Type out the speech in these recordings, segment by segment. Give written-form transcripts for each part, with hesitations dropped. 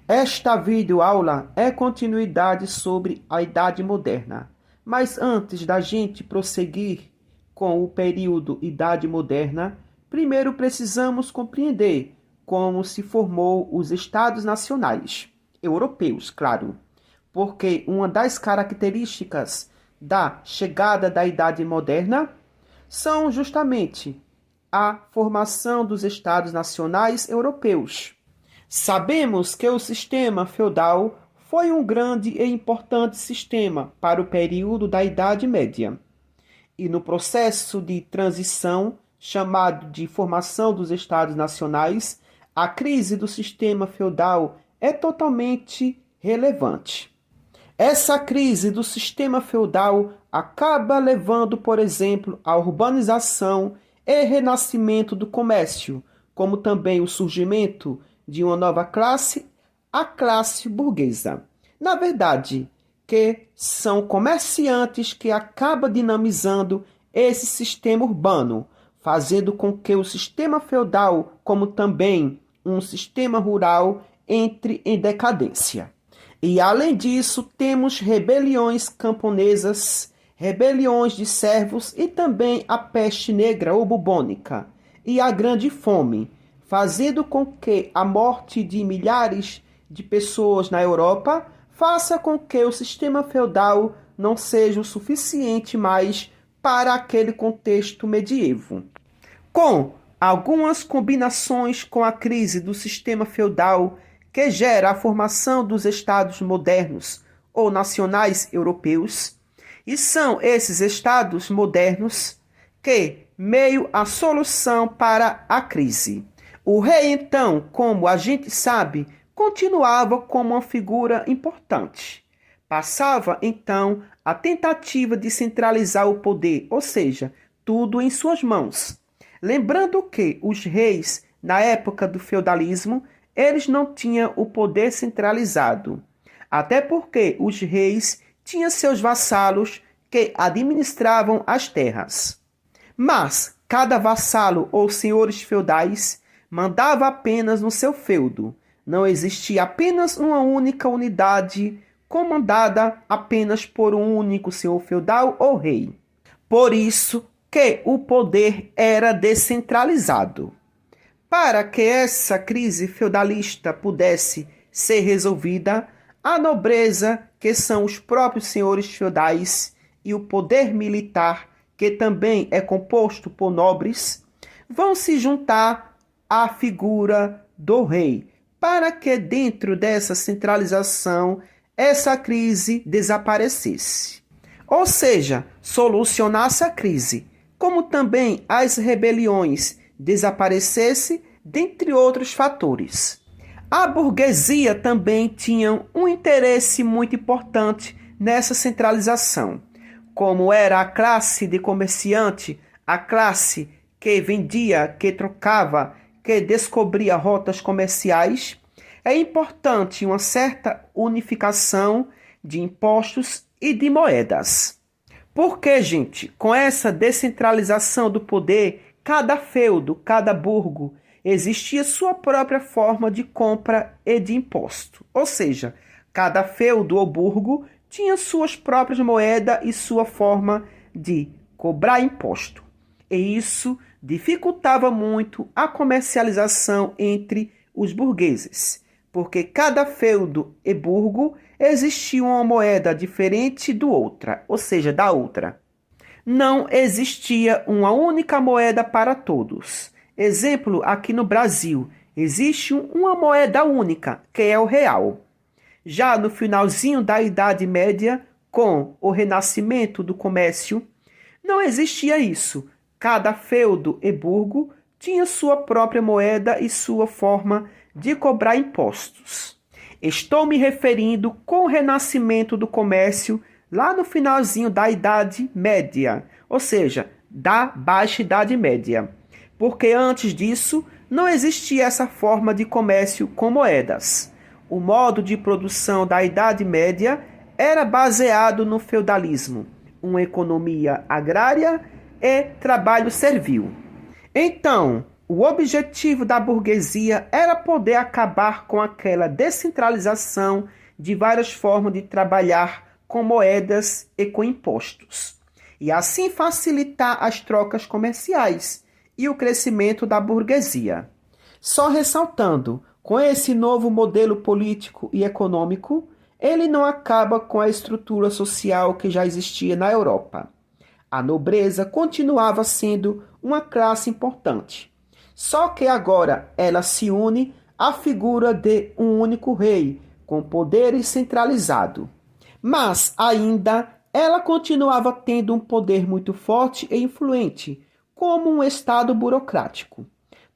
Esta videoaula é continuidade sobre a Idade Moderna. Mas antes da gente prosseguir com o período Idade Moderna, primeiro precisamos compreender como se formou os Estados Nacionais, europeus, claro. Porque uma das características da chegada da Idade Moderna são justamente a formação dos Estados Nacionais europeus. Sabemos que o sistema feudal foi um grande e importante sistema para o período da Idade Média. E no processo de transição, chamado de formação dos Estados Nacionais, a crise do sistema feudal é totalmente relevante. Essa crise do sistema feudal acaba levando, por exemplo, à urbanização e renascimento do comércio, como também o surgimento de uma nova classe, a classe burguesa. Na verdade, que são comerciantes que acabam dinamizando esse sistema urbano, fazendo com que o sistema feudal, como também um sistema rural, entre em decadência. E além disso, temos rebeliões camponesas, rebeliões de servos e também a peste negra ou bubônica e a grande fome, fazendo com que a morte de milhares de pessoas na Europa faça com que o sistema feudal não seja o suficiente mais para aquele contexto medievo. Com algumas combinações com a crise do sistema feudal que gera a formação dos estados modernos ou nacionais europeus, e são esses estados modernos que meio a solução para a crise. O rei, então, como a gente sabe, continuava como uma figura importante. Passava, então, a tentativa de centralizar o poder, ou seja, tudo em suas mãos. Lembrando que os reis, na época do feudalismo, eles não tinham o poder centralizado. Até porque os reis tinham seus vassalos que administravam as terras. Mas cada vassalo ou senhores feudais mandava apenas no seu feudo. Não existia apenas uma única unidade comandada apenas por um único senhor feudal ou rei. Por isso que o poder era descentralizado. Para que essa crise feudalista pudesse ser resolvida, a nobreza, que são os próprios senhores feudais, e o poder militar, que também é composto por nobres, vão se juntar à figura do rei, para que dentro dessa centralização essa crise desaparecesse. Ou seja, solucionasse a crise, como também as rebeliões desaparecesse, dentre outros fatores. A burguesia também tinha um interesse muito importante nessa centralização. Como era a classe de comerciante, a classe que vendia, que trocava, que descobria rotas comerciais, é importante uma certa unificação de impostos e de moedas. Porque, gente, com essa descentralização do poder, cada feudo, cada burgo, existia sua própria forma de compra e de imposto. Ou seja, cada feudo ou burgo tinha suas próprias moedas e sua forma de cobrar imposto. E isso dificultava muito a comercialização entre os burgueses, porque cada feudo e burgo existia uma moeda diferente do outra, ou seja, da outra. Não existia uma única moeda para todos. Exemplo, aqui no Brasil, existe uma moeda única, que é o real. Já no finalzinho da Idade Média, com o renascimento do comércio, não existia isso. Cada feudo e burgo tinha sua própria moeda e sua forma de cobrar impostos. Estou me referindo com o renascimento do comércio lá no finalzinho da Idade Média, ou seja, da Baixa Idade Média. Porque antes disso não existia essa forma de comércio com moedas. O modo de produção da Idade Média era baseado no feudalismo, uma economia agrária e trabalho servil. Então, O objetivo da burguesia era poder acabar com aquela descentralização de várias formas de trabalhar com moedas e com impostos, e assim facilitar as trocas comerciais e o crescimento da burguesia. Só ressaltando, com esse novo modelo político e econômico, ele não acaba com a estrutura social que já existia na Europa. A nobreza continuava sendo uma classe importante. Só que agora ela se une à figura de um único rei, com poderes centralizado. Mas ainda ela continuava tendo um poder muito forte e influente, como um estado burocrático.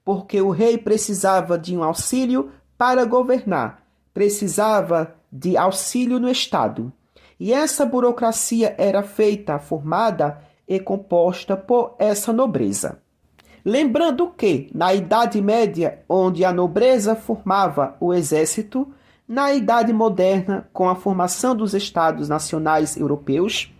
Porque o rei precisava de um auxílio para governar, precisava de auxílio no estado. E essa burocracia era feita, formada e composta por essa nobreza. Lembrando que, na Idade Média, onde a nobreza formava o exército, na Idade Moderna, com a formação dos Estados Nacionais Europeus,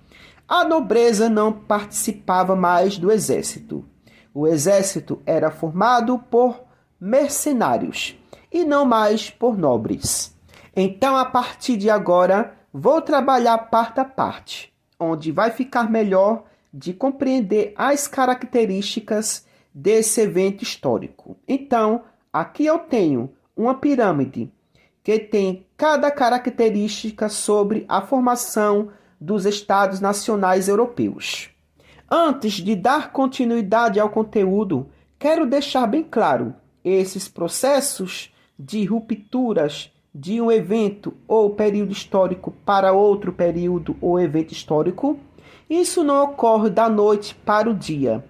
a nobreza não participava mais do exército. O exército era formado por mercenários e não mais por nobres. Então, a partir de agora, vou trabalhar parte a parte, onde vai ficar melhor de compreender as características desse evento histórico. Então, aqui eu tenho uma pirâmide que tem cada característica sobre a formação dos Estados Nacionais Europeus. Antes de dar continuidade ao conteúdo, quero deixar bem claro, esses processos de rupturas de um evento ou período histórico para outro período ou evento histórico, isso não ocorre da noite para o dia.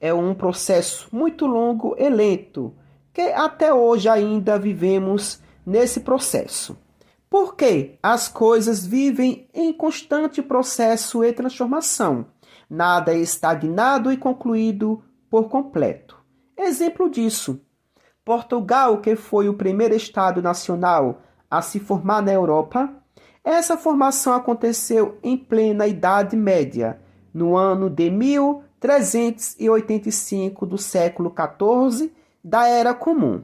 É um processo muito longo e lento, que até hoje ainda vivemos nesse processo. Porque as coisas vivem em constante processo e transformação. Nada é estagnado e concluído por completo. Exemplo disso, Portugal, que foi o primeiro Estado nacional a se formar na Europa, essa formação aconteceu em plena Idade Média, no ano de 1385 do século XIV da Era Comum.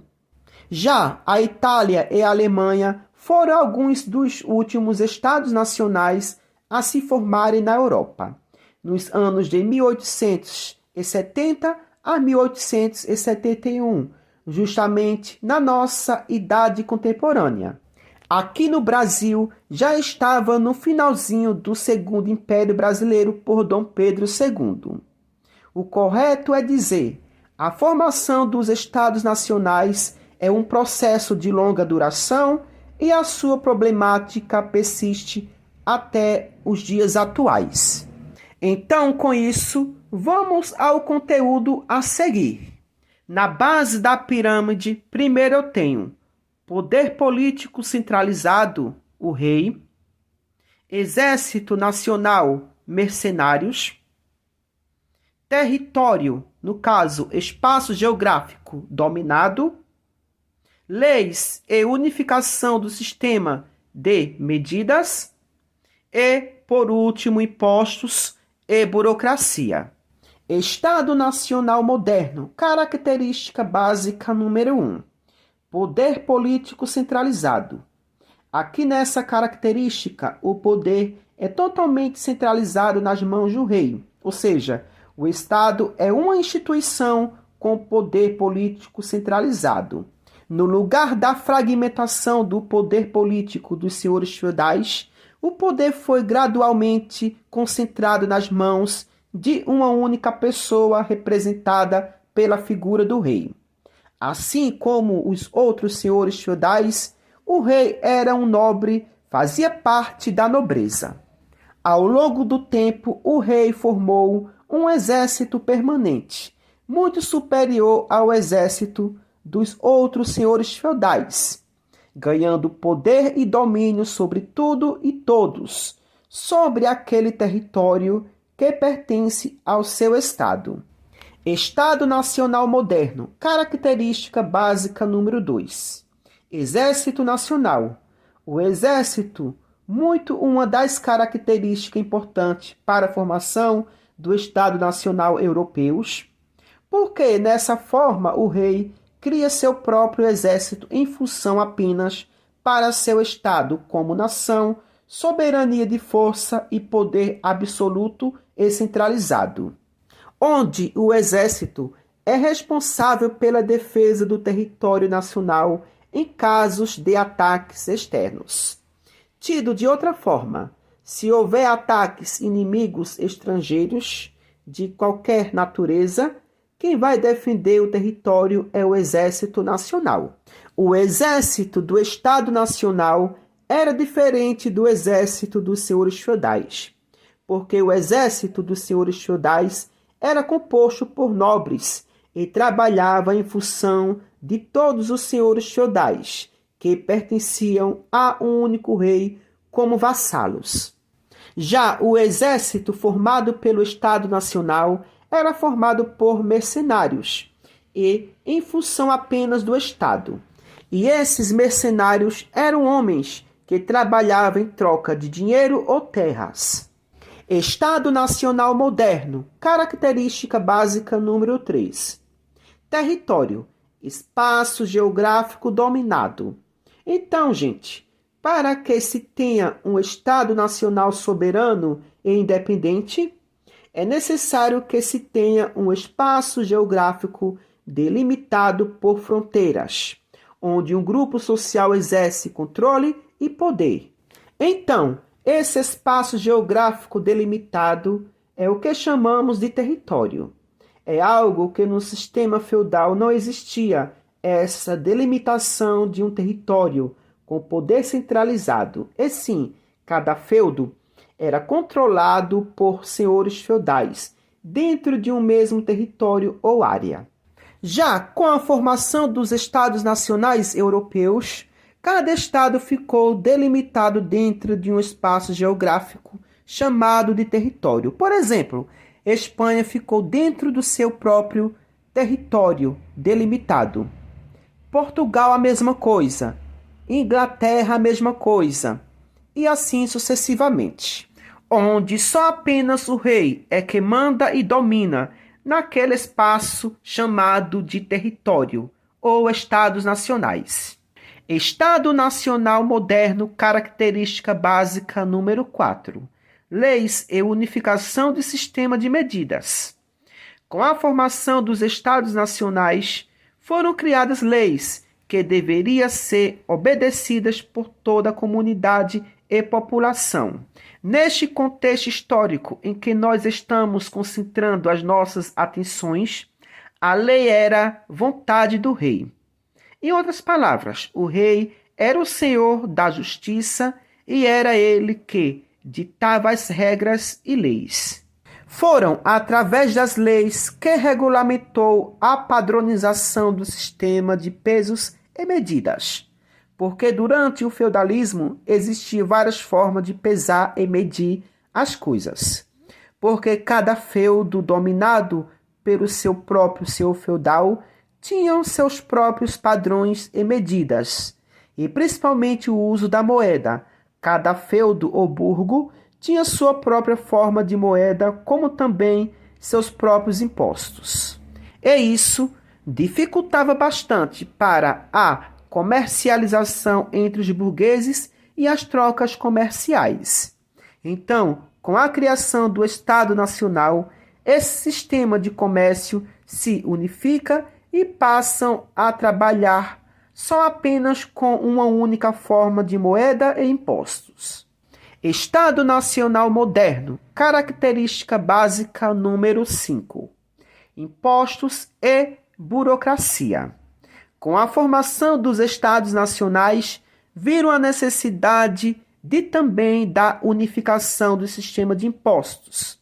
Já a Itália e a Alemanha foram alguns dos últimos estados nacionais a se formarem na Europa, nos anos de 1870 a 1871, justamente na nossa idade contemporânea. Aqui no Brasil, já estava no finalzinho do Segundo Império Brasileiro por Dom Pedro II. O correto é dizer, a formação dos Estados Nacionais é um processo de longa duração e a sua problemática persiste até os dias atuais. Então, com isso, vamos ao conteúdo a seguir. Na base da pirâmide, primeiro eu tenho poder político centralizado, o rei, exército nacional, mercenários, território, no caso, espaço geográfico dominado, leis e unificação do sistema de medidas e, por último, impostos e burocracia. Estado Nacional Moderno, característica básica número 1. Poder político centralizado. Aqui nessa característica, o poder é totalmente centralizado nas mãos do rei, ou seja, o Estado é uma instituição com poder político centralizado. No lugar da fragmentação do poder político dos senhores feudais, o poder foi gradualmente concentrado nas mãos de uma única pessoa representada pela figura do rei. Assim como os outros senhores feudais, o rei era um nobre, fazia parte da nobreza. Ao longo do tempo, o rei formou um exército permanente, muito superior ao exército dos outros senhores feudais, ganhando poder e domínio sobre tudo e todos, sobre aquele território que pertence ao seu estado. Estado Nacional Moderno, característica básica número 2. Exército Nacional. O Exército, muito uma das características importantes para a formação do Estado Nacional europeus, porque nessa forma o rei cria seu próprio exército em função apenas para seu estado como nação, soberania de força e poder absoluto e centralizado, onde o exército é responsável pela defesa do território nacional em casos de ataques externos. Tido de outra forma, se houver ataques inimigos estrangeiros de qualquer natureza, quem vai defender o território é o Exército Nacional. O Exército do Estado Nacional era diferente do Exército dos senhores feudais, porque o Exército dos senhores feudais era composto por nobres e trabalhava em função de todos os senhores feudais, que pertenciam a um único rei como vassalos. Já o exército formado pelo Estado Nacional era formado por mercenários e em função apenas do Estado. E esses mercenários eram homens que trabalhavam em troca de dinheiro ou terras. Estado Nacional Moderno, característica básica número 3. Território, espaço geográfico dominado. Então, gente, para que se tenha um Estado nacional soberano e independente, é necessário que se tenha um espaço geográfico delimitado por fronteiras, onde um grupo social exerce controle e poder. Então, esse espaço geográfico delimitado é o que chamamos de território. É algo que no sistema feudal não existia, essa delimitação de um território com poder centralizado. E sim, cada feudo era controlado por senhores feudais, dentro de um mesmo território ou área. Já com a formação dos Estados Nacionais Europeus, cada estado ficou delimitado dentro de um espaço geográfico chamado de território. Por exemplo, Espanha ficou dentro do seu próprio território delimitado. Portugal, a mesma coisa. Inglaterra, a mesma coisa. E assim sucessivamente. Onde só apenas o rei é que manda e domina naquele espaço chamado de território ou estados nacionais. Estado Nacional Moderno, característica básica número 4. Leis e unificação de sistema de medidas. Com a formação dos Estados Nacionais, foram criadas leis que deveriam ser obedecidas por toda a comunidade e população. Neste contexto histórico em que nós estamos concentrando as nossas atenções, a lei era vontade do rei. Em outras palavras, o rei era o senhor da justiça e era ele que ditava as regras e leis. Foram através das leis que regulamentou a padronização do sistema de pesos e medidas, porque durante o feudalismo existiam várias formas de pesar e medir as coisas, porque cada feudo dominado pelo seu próprio senhor feudal tinham seus próprios padrões e medidas, e principalmente o uso da moeda. Cada feudo ou burgo tinha sua própria forma de moeda, como também seus próprios impostos. E isso dificultava bastante para a comercialização entre os burgueses e as trocas comerciais. Então, com a criação do Estado Nacional, esse sistema de comércio se unifica e passam a trabalhar só apenas com uma única forma de moeda e impostos. Estado Nacional Moderno, característica básica número 5. Impostos e burocracia. Com a formação dos Estados Nacionais, viram a necessidade de também da unificação do sistema de impostos,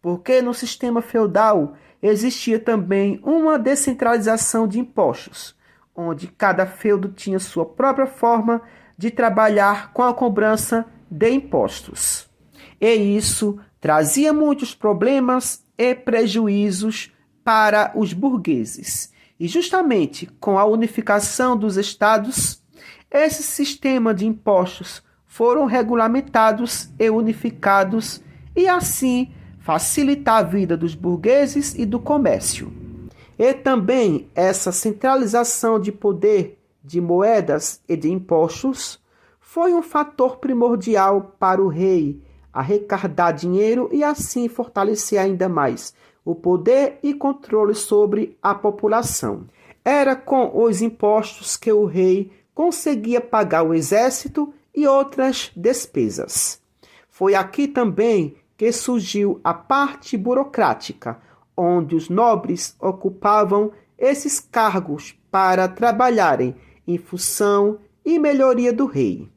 porque no sistema feudal existia também uma descentralização de impostos, onde cada feudo tinha sua própria forma de trabalhar com a cobrança de impostos. E isso trazia muitos problemas e prejuízos para os burgueses. E justamente com a unificação dos estados, esse sistema de impostos foram regulamentados e unificados e assim facilitar a vida dos burgueses e do comércio. E também essa centralização de poder de moedas e de impostos foi um fator primordial para o rei arrecadar dinheiro e assim fortalecer ainda mais o poder e controle sobre a população. Era com os impostos que o rei conseguia pagar o exército e outras despesas. Foi aqui também que surgiu a parte burocrática, onde os nobres ocupavam esses cargos para trabalharem em função e melhoria do rei.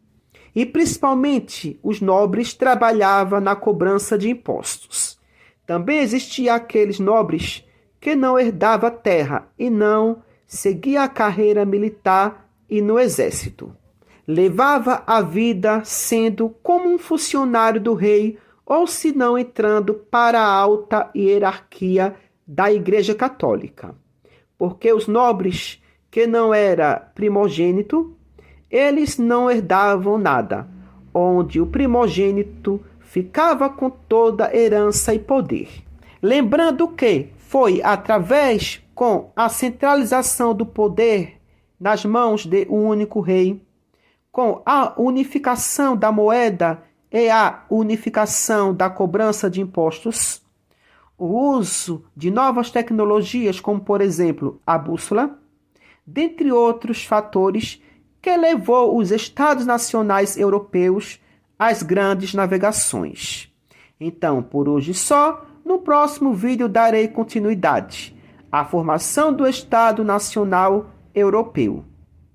E principalmente os nobres trabalhavam na cobrança de impostos. Também existia aqueles nobres que não herdavam terra e não seguia a carreira militar e no exército. Levava a vida sendo como um funcionário do rei ou se não entrando para a alta hierarquia da Igreja Católica. Porque os nobres que não era primogênito, eles não herdavam nada, onde o primogênito ficava com toda a herança e poder. Lembrando que foi através com a centralização do poder nas mãos de um único rei, com a unificação da moeda e a unificação da cobrança de impostos, o uso de novas tecnologias, como por exemplo a bússola, dentre outros fatores que levou os Estados nacionais europeus às grandes navegações. Então, por hoje só, no próximo vídeo darei continuidade à formação do Estado Nacional Europeu.